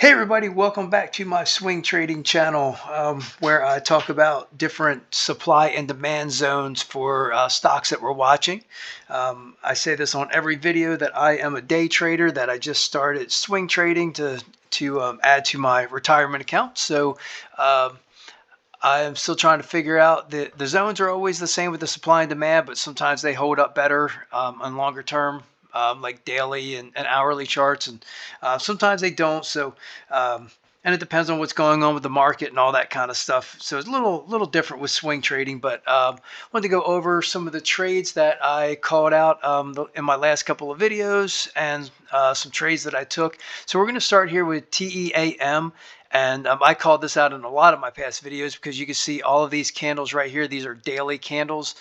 Hey everybody, welcome back to my swing trading channel where I talk about different supply and demand zones for stocks that we're watching. I say this on every video that I am a day trader, that I just started swing trading to add to my retirement account. So I am still trying to figure out the zones are always the same with the supply and demand, but sometimes they hold up better on longer term, like daily and hourly charts, and sometimes they don't. So, and it depends on what's going on with the market and all that kind of stuff. So it's a little different with swing trading. But wanted to go over some of the trades that I called out in my last couple of videos, and some trades that I took. So we're going to start here with TEAM. And I called this out in a lot of my past videos because you can see all of these candles right here. These are daily candles.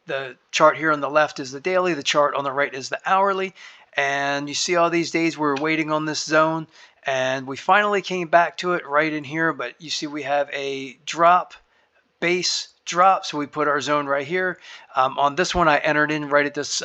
The chart here on the left is the daily. The chart on the right is the hourly. And you see all these days we're waiting on this zone. And we finally came back to it right in here. But you see we have a drop, base drop. So we put our zone right here. On this one, I entered in right at this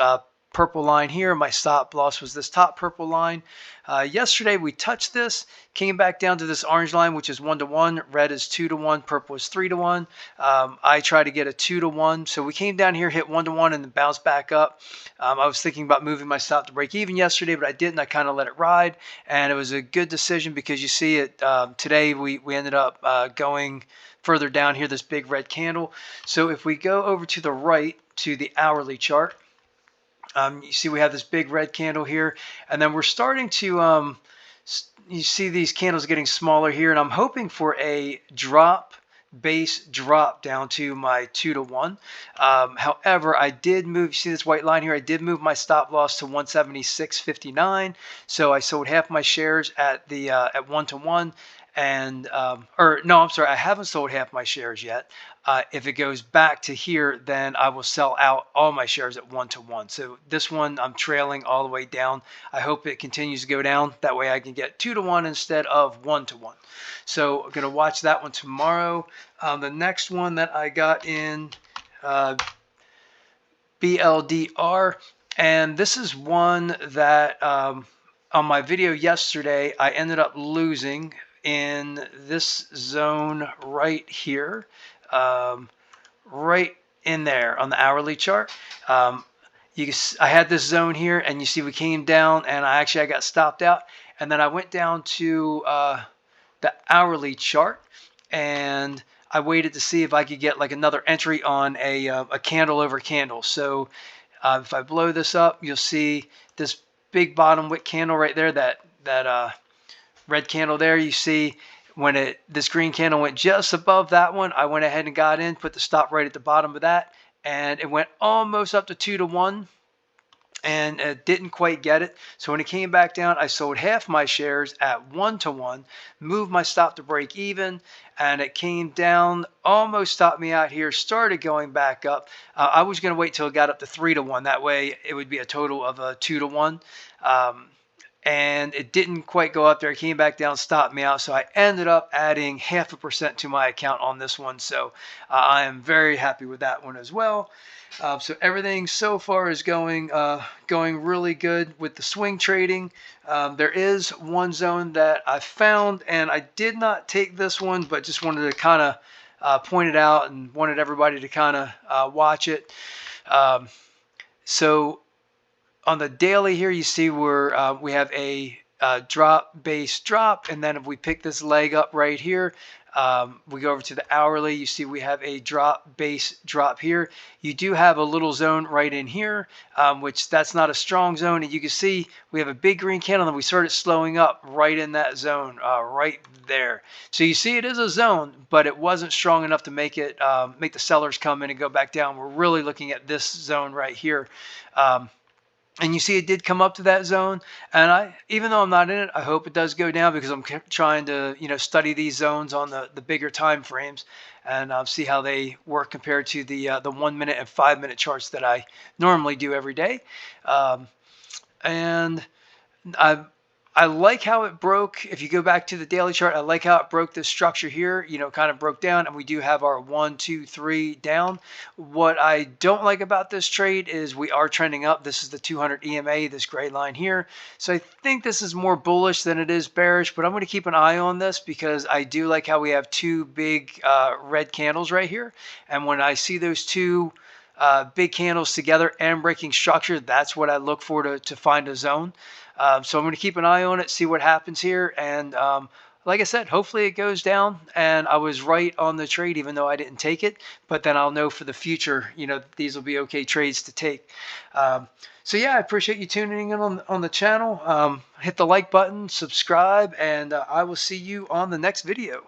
purple line here. My stop loss was this top purple line. Yesterday we touched this, came back down to this orange line, which is 1-to-1. Red is 2-to-1. Purple is 3-to-1. I tried to get a 2-to-1. So we came down here, hit 1-to-1, and then bounced back up. I was thinking about moving my stop to break even yesterday, but I didn't. I kind of let it ride, and it was a good decision because you see it today. We ended up going further down here, this big red candle. So if we go over to the right to the hourly chart, you see we have this big red candle here, and then we're starting to, you see these candles getting smaller here, and I'm hoping for a drop, base drop down to my 2-to-1. However, I did move, you see this white line here, I did move my stop loss to 176.59, so I sold half my shares at the at 1-to-1. And or no, I'm sorry, I haven't sold half my shares yet. If it goes back to here, then I will sell out all my shares at 1-to-1. So this one I'm trailing all the way down. I hope it continues to go down. That way I can get 2-to-1 instead of 1-to-1. So I'm gonna watch that one tomorrow. The next one that I got in BLDR, and this is one that on my video yesterday I ended up losing in this zone right here, right in there on the hourly chart. I had this zone here, and you see we came down, and I got stopped out, and then I went down to the hourly chart, and I waited to see if I could get like another entry on a candle over candle. So if I blow this up, you'll see this big bottom wick candle right there, that red candle there. You see when this green candle went just above that one, I went ahead and got in, put the stop right at the bottom of that, and it went almost up to 2-to-1, and it didn't quite get it. So when it came back down, I sold half my shares at 1-to-1, moved my stop to break even, and it came down, almost stopped me out here, started going back up. I was going to wait till it got up to 3-to-1. That way it would be a total of a 2-to-1. And it didn't quite go up there. It came back down, stopped me out. So I ended up adding 0.5% to my account on this one. So I am very happy with that one as well. So everything so far is going really good with the swing trading. There is one zone that I found, and I did not take this one, but just wanted to kind of point it out and wanted everybody to kind of watch it. So on the daily here, you see we have a drop, base drop, and then if we pick this leg up right here, we go over to the hourly, you see we have a drop, base drop here. You do have a little zone right in here, which that's not a strong zone, and you can see we have a big green candle, and we started slowing up right in that zone, right there. So you see it is a zone, but it wasn't strong enough to make it make the sellers come in and go back down. We're really looking at this zone right here. And you see it did come up to that zone, and even though I'm not in it, I hope it does go down, because I'm trying to study these zones on the bigger time frames, and see how they work compared to the 1 minute and 5 minute charts that I normally do every day. And I like how it broke. If you go back to the daily chart, I like how it broke this structure here, kind of broke down, and we do have our 1, 2, 3 down. What I don't like about this trade is we are trending up. This is the 200 EMA, this gray line here. So I think this is more bullish than it is bearish, but I'm going to keep an eye on this because I do like how we have two big red candles right here. And when I see those two big candles together and breaking structure, that's what I look for to find a zone. So I'm going to keep an eye on it, see what happens here. And like I said, hopefully it goes down. And I was right on the trade, even though I didn't take it. But then I'll know for the future, these will be okay trades to take. So yeah, I appreciate you tuning in on the channel. Hit the like button, subscribe, and I will see you on the next video.